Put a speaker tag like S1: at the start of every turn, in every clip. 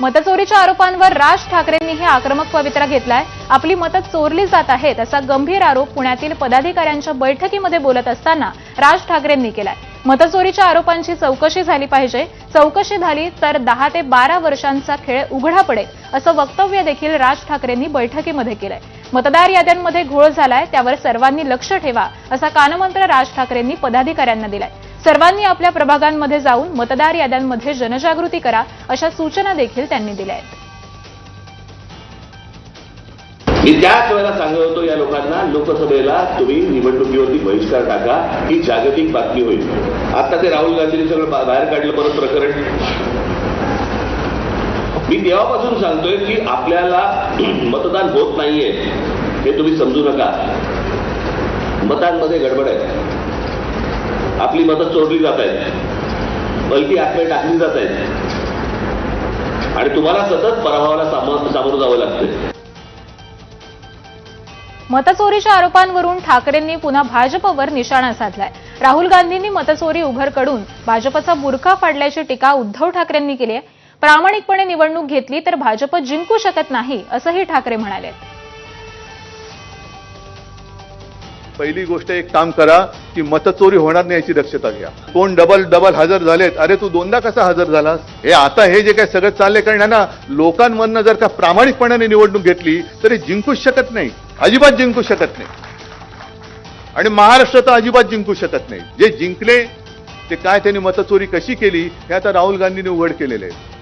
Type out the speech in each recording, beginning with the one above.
S1: मतचोरीच्या आरोपांवर राज ठाकरेंनीही आक्रमक पवित्रा घेतलाय। आपली मतं चोरली जात आहेत असा गंभीर आरोप पुण्यातील पदाधिकाऱ्यांच्या बैठकीमध्ये बोलत असताना राज ठाकरेंनी केलाय। मतचोरीच्या आरोपांची चौकशी झाली पाहिजे, चौकशी झाली तर 10 ते 12 वर्षांचा खेळ उघडा पडेल असं वक्तव्य देखील राज ठाकरेंनी बैठकीमध्ये केलंय। मतदार याद्यांमध्ये घोळ झालाय, त्यावर सर्वांनी लक्ष ठेवा असा कानमंत्र राज ठाकरेंनी पदाधिकाऱ्यांना दिलाय। सर्वांनी आपल्या प्रभागांमध्ये जाऊन मतदार याद्यांमध्ये जनजागृती करा अशा सूचना देखील त्यांनी दिल्या आहेत।
S2: मी त्याच वेळेला सांगत होतो या लोकांना, लोकसभेला तुम्ही निवडणुकीवरती बहिष्कार टाका, ही जागतिक बातमी होईल। आता ते राहुल गांधींनी सगळं बाहेर काढलं परत प्रकरण। मी तेव्हापासून सांगतोय की आपल्याला मतदान होत नाहीये हे तुम्ही समजू नका। मतांमध्ये गडबड आहे, आपली मतं चोरली जात आहेत, बलकी आत्मे टाकली जात आहेत आणि तुम्हाला सतत पराभवाला सामोरं जावं लागतं।
S1: मतचोरीच्या आरोपांवरून ठाकरेंनी पुन्हा भाजपवर निशाणा साधलाय। राहुल गांधींनी मतचोरी उघड करून भाजपचा बुरखा फाडल्याची टीका उद्धव ठाकरेंनी केली आहे। प्रामाणिकपणे निवडणूक घेतली तर भाजप जिंकू शकत नाही असंही ठाकरे म्हणाले।
S3: पहिली गोष्ट एक काम करा की मतचोरी होणार नाही याची दक्षता घ्या। कोण डबल हजर झालेत, अरे तू दोनदा कसा हजर झालास? हे आता हे जे काही सगळं चाललंय, कारण ना लोकांमधनं जर का प्रामाणिकपणाने निवडणूक घेतली तरी जिंकूच शकत नाही, अजिबात जिंकू शकत नाही। आणि महाराष्ट्र तर अजिबात जिंकू शकत नाही। जे जिंकले ते काय, त्यांनी मतचोरी कशी केली हे आता राहुल गांधींनी उघड केलेले आहे।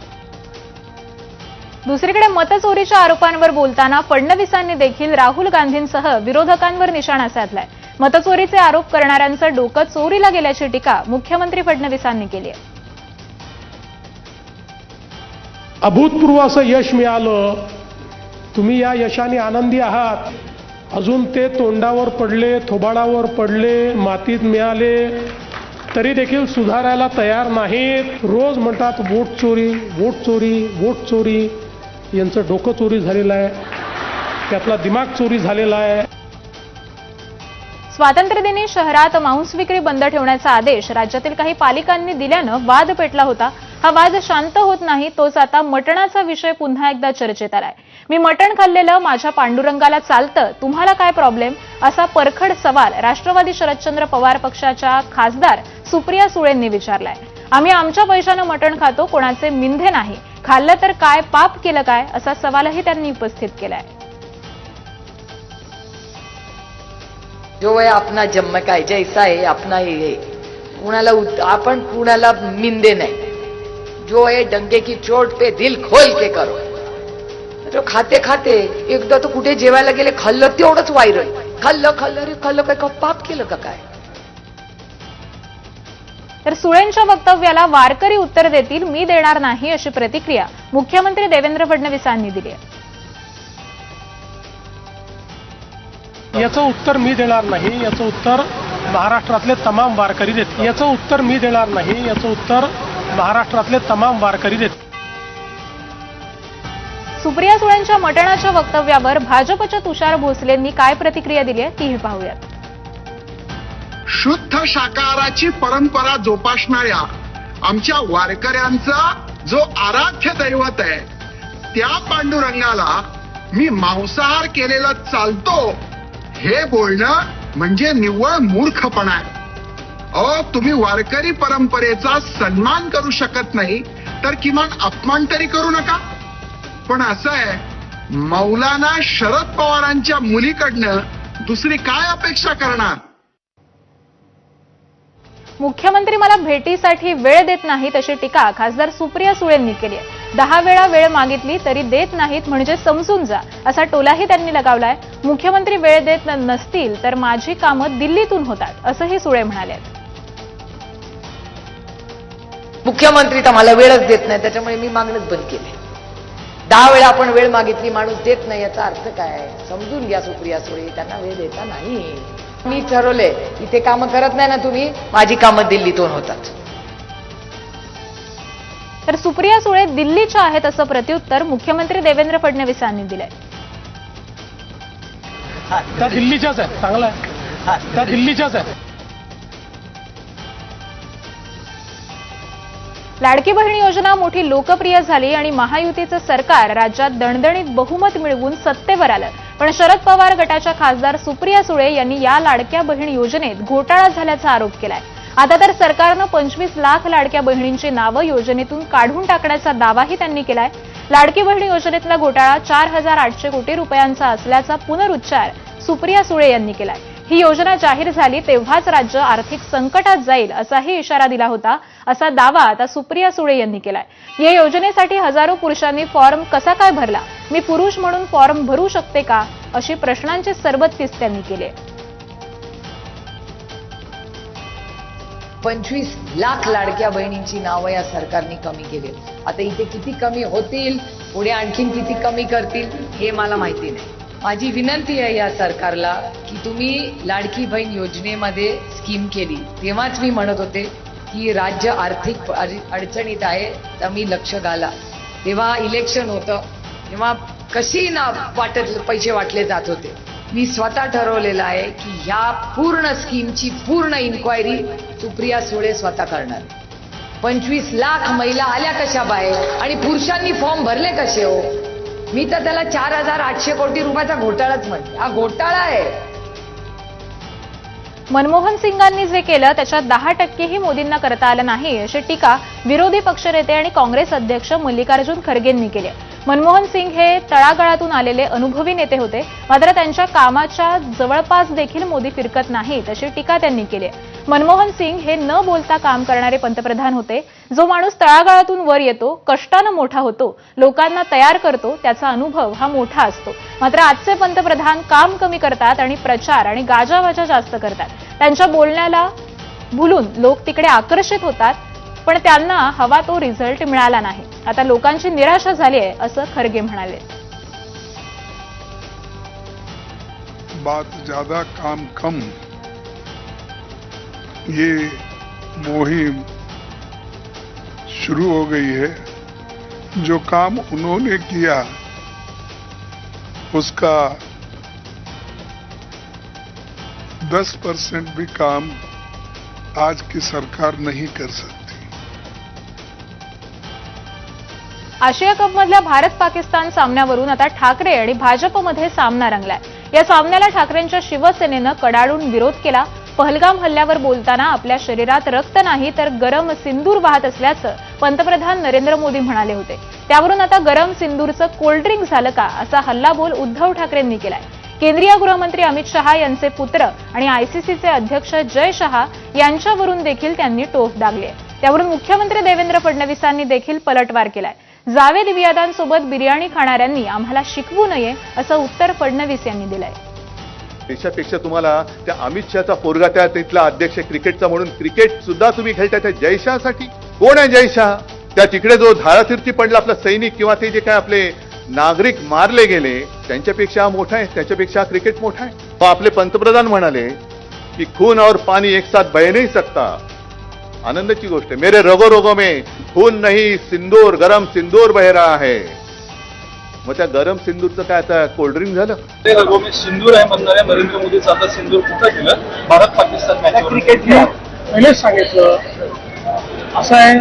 S1: दुसरीकडे मतचोरीच्या आरोपांवर बोलताना फडणवीसांनी देखील राहुल गांधींसह विरोधकांवर निशाणा साधलाय। मतचोरीचे आरोप करणाऱ्यांचं डोकं चोरीला गेल्याची टीका मुख्यमंत्री फडणवीसांनी केली आहे।
S4: अभूतपूर्व असं यश मिळालं, तुम्ही या यशाने आनंदी आहात। अजून ते तोंडावर पडले, थोबाडावर पडले, मातीत मिळाले तरी देखील सुधारायला तयार नाहीत। रोज म्हणतात वोट चोरी, वोट चोरी, वोट चोरी। यांचं डोकं चोरी झालेलं आहे, त्यातला दिमाग चोरी झालेला आहे।
S1: स्वातंत्र्यदिनी शहरात मांस विक्री बंद ठेवण्याचा आदेश राज्यातील काही पालिकांनी दिल्यानं वाद पेटला होता। हा वाद शांत होत नाही, तोच आता मटणाचा विषय पुन्हा एकदा चर्चेत आलाय। मी मटण खाल्लेलं, माझ्या पांडुरंगाला चालतं, तुम्हाला काय प्रॉब्लेम असा परखड सवाल राष्ट्रवादी शरदचंद्र पवार पक्षाच्या खासदार सुप्रिया सुळेंनी विचारलाय। आम्ही आमच्या पैशानं मटण खातो, कोणाचे मिंधे नाही, खाल्लं तर काय, पाप केलं काय असा सवालही त्यांनी उपस्थित केलाय।
S5: जो है अपना जन्म का है, जैसा है अपना ही है, आपण कुणाला मिंदे नहीं। जो है डंगे की चोट पे दिल खोल के करो। जो खाते खाते एकदा तो कुठे जेवायला गेले, खाल्लं तेवढंच व्हायरल, खाल्लं काय पाप केलं का काय?
S1: तर सुळेंच्या वक्तव्याला वारकरी उत्तर देतील, मी देणार नाही अशी प्रतिक्रिया मुख्यमंत्री देवेंद्र फडणवीसांनी दिली आहे।
S4: याचं उत्तर मी देणार नाही, याचं उत्तर महाराष्ट्रातले तमाम वारकरी देतील। याचं उत्तर मी देणार नाही, याचं उत्तर महाराष्ट्रातले तमाम वारकरी देतील।
S1: सुप्रिया सुळेंच्या मटणाच्या वक्तव्यावर भाजपच्या तुषार भोसलेंनी काय प्रतिक्रिया दिली आहे तीही पाहूयात।
S6: शुद्ध शाकाहाराची परंपरा जोपासणाऱ्या आमच्या वारकऱ्यांचा जो आराध्य दैवत आहे, त्या पांडुरंगाला मी मांसाहार केलेला चालतो हे बोलणं म्हणजे निव्वळ मूर्खपणा आहे। अहो, तुम्ही वारकरी परंपरेचा सन्मान करू शकत नाही तर किमान अपमान तरी करू नका। पण असं आहे, मौलाना शरद पवारांच्या मुलीकडनं दुसरी काय अपेक्षा करणार?
S1: मुख्यमंत्री मला भेटीसाठी वेळ देत नाहीत अशी टीका खासदार सुप्रिया सुळेंनी केली आहे। 10 वेळा वेळ मागितली तरी देत नाहीत म्हणजे समजून जा असा टोलाही त्यांनी लगावलाय। मुख्यमंत्री वेळ देत नसतील तर माझी कामं दिल्लीतून होतात असंही सुळे म्हणाले।
S5: मुख्यमंत्री तर मला वेळच देत नाही, त्याच्यामुळे मी मागणंच बंद केले। 10 वेळा आपण वेळ मागितली, माणूस देत नाही, याचा अर्थ काय? समजून घ्या सुप्रिया सुळे, त्यांना वेळ देता नाही। मी ठरवले, इथे कामं करत नाही ना तुम्ही, माझी कामं दिल्लीतून होतात।
S1: तर सुप्रिया सुळे दिल्लीच्या आहेत असं प्रत्युत्तर मुख्यमंत्री देवेंद्र फडणवीसांनी दिलंय।
S4: त्या दिल्लीच्याच आहे, चांगला आहे, त्या दिल्लीच्याच आहे।
S1: लाडकी बहीण योजना मोठी लोकप्रिय झाली आणि महायुतीचं सरकार राज्यात दणदणीत बहुमत मिळवून सत्तेवर आलं. पण शरद पवार गटाच्या खासदार सुप्रिया सुळे यांनी या लाडक्या बहीण योजनेत घोटाळा झाल्याचा आरोप केलाय. आता तर सरकारनं 25 लाख लाडक्या बहिणींची नावं योजनेतून काढून टाकण्याचा दावाही त्यांनी केलाय. लाडकी बहीण योजनेतला घोटाळा 4,800 कोटी रुपयांचा असल्याचा पुनरुच्चार सुप्रिया सुळे यांनी केलाय. ही योजना जाहीर झाली तेव्हाच राज्य आर्थिक संकटात जाईल असाही इशारा दिला होता, असा दावा आता सुप्रिया सुळे यांनी केलाय. या योजनेसाठी हजारो पुरुषांनी फॉर्म कसा काय भरला? मी पुरुष म्हणून फॉर्म भरू शकते का? अशी प्रश्नांची सरबत्तीस त्यांनी केली.
S5: 25 लाख लाडक्या बहिणींची नावं या सरकारने कमी केली. आता इथे किती कमी होतील, पुढे आणखीन किती कमी करतील हे मला माहिती नाही. माझी विनंती आहे या सरकारला की तुम्ही लाडकी बहीण योजनेमध्ये स्कीम केली तेव्हाच मी म्हणत होते की राज्य आर्थिक अडचणीत आहे, तर मी लक्ष घाला. तेव्हा इलेक्शन होतं, तेव्हा कशी ना पैसे वाटले जात होते. मी स्वतः ठरवलेलं आहे की ह्या पूर्ण स्कीमची पूर्ण इन्क्वायरी सुप्रिया सुळे स्वतः करणार. 25 लाख महिला आल्या कशा बाहेर आणि पुरुषांनी फॉर्म भरले कसे हो? मी तर त्याला 4,800 कोटी रुपयाचा घोटाळाच म्हणते. हा घोटाळा आहे.
S1: मनमोहन सिंगांनी जे केलं त्याच्यात 10%ही मोदींना करता आलं नाही, अशी टीका विरोधी पक्षनेते आणि काँग्रेस अध्यक्ष मल्लिकार्जुन खरगेंनी केली. मनमोहन सिंग हे तळागाळातून आलेले अनुभवी नेते होते, मात्र त्यांच्या कामाच्या जवळपास देखील मोदी फिरकत नाहीत, अशी टीका त्यांनी केली. मनमोहन सिंग हे न बोलता काम करणारे पंतप्रधान होते. जो माणूस तळागाळातून वर येतो, कष्टानं मोठा होतो, लोकांना तयार करतो, त्याचा अनुभव हा मोठा असतो. मात्र आजचे पंतप्रधान काम कमी करतात आणि प्रचार आणि गाजावाजा जास्त करतात. त्यांच्या बोलण्याला भुलून लोक तिकडे आकर्षित होतात, पण त्यांना हवा तो रिझल्ट मिळाला नाही. आता लोकांची निराशा झाली आहे, असं खरगे म्हणाले.
S7: बात ज्यादा काम कम, ये मुहिम शुरू हो गई है. जो काम उन्होंने किया उसका 10% भी काम आज की सरकार नहीं कर सकती.
S1: आशिया कपमधल्या भारत पाकिस्तान सामन्यावरून आता ठाकरे आणि भाजपमध्ये सामना रंगलाय. या सामन्याला ठाकरेंच्या शिवसेनेनं कडाडून विरोध केला. पहलगाम हल्ल्यावर बोलताना आपल्या शरीरात रक्त नाही तर गरम सिंदूर वाहत असल्याचं पंतप्रधान नरेंद्र मोदी म्हणाले होते. त्यावरून आता गरम सिंदूरचं कोल्ड्रिंक झालं का, असा हल्लाबोल उद्धव ठाकरेंनी केलाय. केंद्रीय गृहमंत्री अमित शहा यांचे पुत्र आणि आयसीसीचे अध्यक्ष जय शहा यांच्यावरून देखील त्यांनी टोप दागली. त्यावरून मुख्यमंत्री देवेंद्र फडणवीसांनी देखील पलटवार केलाय. जावेद मियादांसोबत बिर्याणी खाणाऱ्यांनी आम्हाला शिकवू नये, असं उत्तर फडणवीस यांनी दिलंय.
S3: देशापेक्षा तुम्हाला त्या अमित शहाचा पोरगा त्या तिथला अध्यक्ष क्रिकेटचा म्हणून क्रिकेट सुद्धा तुम्ही खेळताय त्या जयशहासाठी. कोण आहे जयशहा? त्या तिकडे जो धारातीर्थी पडला आपला सैनिक किंवा ते जे काय आपले नागरिक मारले गेले त्यांच्यापेक्षा मोठा आहे, त्याच्यापेक्षा क्रिकेट मोठा आहे. तो आपले पंतप्रधान म्हणाले की खून और पानी एक साथ बह नहीं सकता. आनंदाची गोष्ट आहे. मेरे रगो रगो में खून नहीं सिंदूर, गरम सिंदूर बह रहा है. मग त्या गरम सिंदूरचं काय आता कोल्ड्रिंक झालं?
S8: ते रगो में सिंदूर आहे म्हणणाऱ्या नरेंद्र मोदीचं आता सिंदूर कुठं गेलं? भारत पाकिस्तान मॅच
S4: क्रिकेटला पहिलेच सांगितलं असं आहे,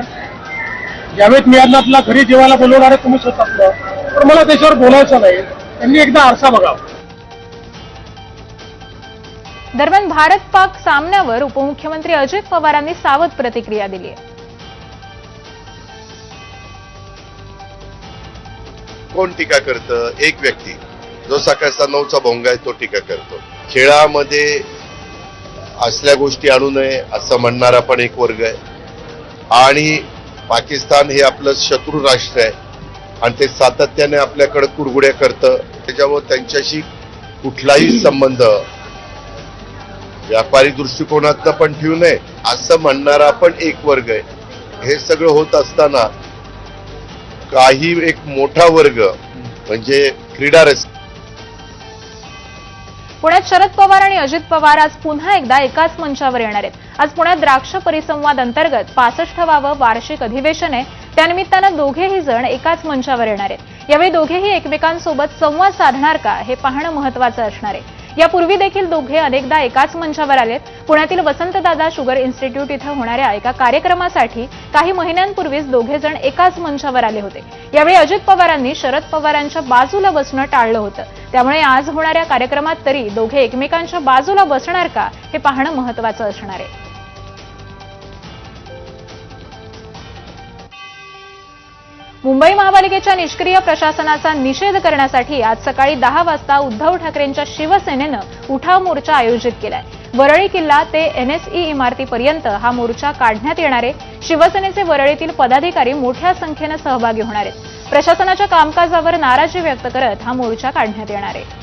S4: जावेद मियादला आपला घरी जेवायला बोलवणारे तुम्हीच होतात ना, तर मला त्याच्यावर बोलायचं नाही. त्यांनी एकदा आरसा बघावा.
S1: दरम्यान भारत पाक सामन्यावर उपमुख्यमंत्री अजित पवारांनी सावध प्रतिक्रिया दिली आहे.
S9: कोण टीका करतं? एक व्यक्ती जो सकाळचा 9चा भोंगा आहे तो टीका करतो. खेळामध्ये असल्या गोष्टी आणू नये असं म्हणणारा पण एक वर्ग आहे. आणि पाकिस्तान हे आपलं शत्रू राष्ट्र आहे आणि ते सातत्याने आपल्याकडे कुरघुड्या करतं. त्याच्यामुळे त्यांच्याशी कुठलाही संबंध व्यापारी दृष्टिकोनातनं पण ठेवू नये असं म्हणणारा पण एक वर्ग आहे. हे सगळं होत असताना काही एक मोठा वर्ग म्हणजे क्रीडा रसिक.
S1: पुण्यात शरद पवार आणि अजित पवार आज पुन्हा एकदा एकाच मंचावर येणार आहेत. आज पुण्यात द्राक्ष परिसंवाद अंतर्गत 65वावं वार्षिक अधिवेशन आहे. त्यानिमित्तानं दोघेही जण एकाच मंचावर येणार आहेत. यावेळी दोघेही एकमेकांसोबत संवाद साधणार का हे पाहणं महत्वाचं असणार आहे. यापूर्वी देखील दोघे अनेकदा एकाच मंचावर आलेत. पुण्यातील वसंतदादा शुगर इन्स्टिट्यूट इथं होणाऱ्या एका कार्यक्रमासाठी काही महिन्यांपूर्वीच दोघे जण एकाच मंचावर आले होते. यावेळी अजित पवारांनी शरद पवारांच्या बाजूला बसणं टाळलं होतं. त्यामुळे आज होणाऱ्या कार्यक्रमात तरी दोघे एकमेकांच्या बाजूला बसणार का हे पाहणं महत्त्वाचं असणार आहे. मुंबई महापालिकेच्या निष्क्रिय प्रशासनाचा निषेध करण्यासाठी आज सकाळी 10 वाजता उद्धव ठाकरेंच्या शिवसेनेनं उठाव मोर्चा आयोजित केलाय. वरळी किल्ला ते NSE इमारतीपर्यंत हा मोर्चा काढण्यात येणार आहे. शिवसेनेचे वरळीतील पदाधिकारी मोठ्या संख्येनं सहभागी होणार आहेत. प्रशासनाच्या कामकाजावर नाराजी व्यक्त करत हा मोर्चा काढण्यात येणार आहे.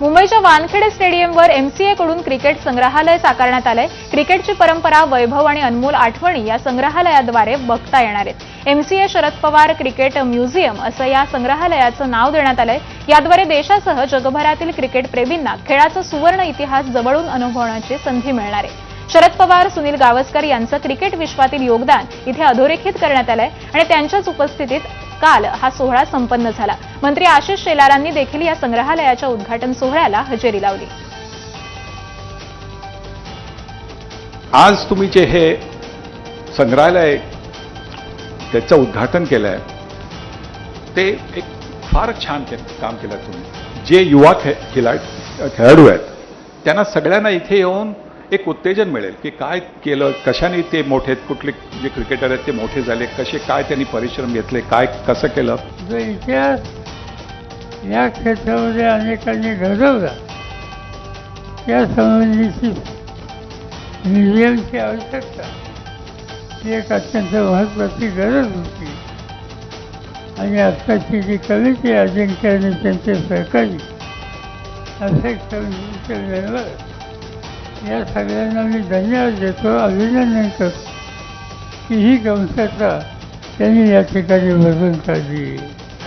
S1: मुंबईच्या वानखेडे स्टेडियमवर MCA कडून क्रिकेट संग्रहालय साकारण्यात आलंय. क्रिकेटची परंपरा, वैभव आणि अनमोल आठवणी या संग्रहालयाद्वारे बघता येणार आहेत. MCA Sharad Pawar cricket museum असं या संग्रहालयाचं नाव देण्यात आलंय. याद्वारे देशासह जगभरातील क्रिकेट प्रेमींना खेळाचा सुवर्ण इतिहास जवळून अनुभवण्याची संधी मिळणार आहे. शरद पवार, सुनील गावस्कर यांचं क्रिकेट विश्वातील योगदान इथे अधोरेखित करण्यात आलंय आणि त्यांच्याच उपस्थितीत काल हा सोहळा संपन्न झाला. मंत्री आशिष शेलारांनी देखील या संग्रहालयाच्या उद्घाटन सोहळ्याला हजेरी लावली.
S10: आज तुम्ही जे हे संग्रहालय त्याचं उद्घाटन केलंय ते एक फार छान काम केलं तुम्ही. जे युवा खेळाडू आहेत त्यांना सगळ्यांना इथे येऊन एक उत्तेजन मिळेल की काय केलं, कशाने ते मोठे, कुठले जे क्रिकेटर आहेत ते मोठे झाले, कसे काय त्यांनी परिश्रम घेतले, काय कसं केलं.
S11: जो इतिहास या क्षेत्रामध्ये अनेकांनी घडवला त्या संबंधीची म्युझियमची आवश्यकता ही एक अत्यंत महत्त्वाची गरज होती. आणि आत्ताची जी कमिटी अजिंक्य आणि त्यांचे सहकारी असे समितीचे मेंबर या सगळ्यांना मी धन्यवाद देतो, अभिनंदन करतो की ही संस्था त्यांनी या ठिकाणी बसून काढली.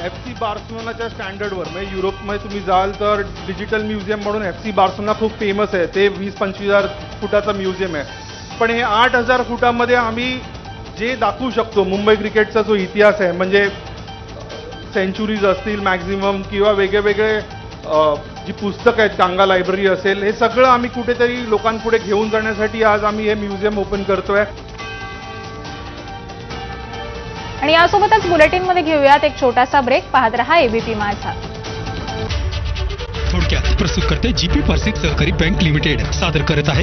S12: FC बार्सिलोनाच्या स्टँडर्डवर म्हणजे युरोपमध्ये तुम्ही जाल तर डिजिटल म्युझियम म्हणून FC बार्सिलोना खूप फेमस आहे. ते 20-25 फुटाचं म्युझियम आहे. पण हे 8,000 फुटामध्ये आम्ही जे दाखवू शकतो मुंबई क्रिकेटचा जो इतिहास आहे, म्हणजे सेंचुरीज असतील मॅक्झिमम किंवा वेगळे जी पुस्तकं आहेत, कांगा लायब्ररी असेल, हे सगळं आम्ही कुठेतरी लोकांपुढे घेऊन जाण्यासाठी आज आम्ही हे म्युझियम ओपन करतोय.
S1: आणि यासोबतच बुलेटिनमध्ये घेऊयात एक छोटासा ब्रेक. पाहत रहा ABP माझा.
S13: थोडक्यात प्रस्तुत करते GP पारसिक सहकारी बँक लिमिटेड सादर करत आहे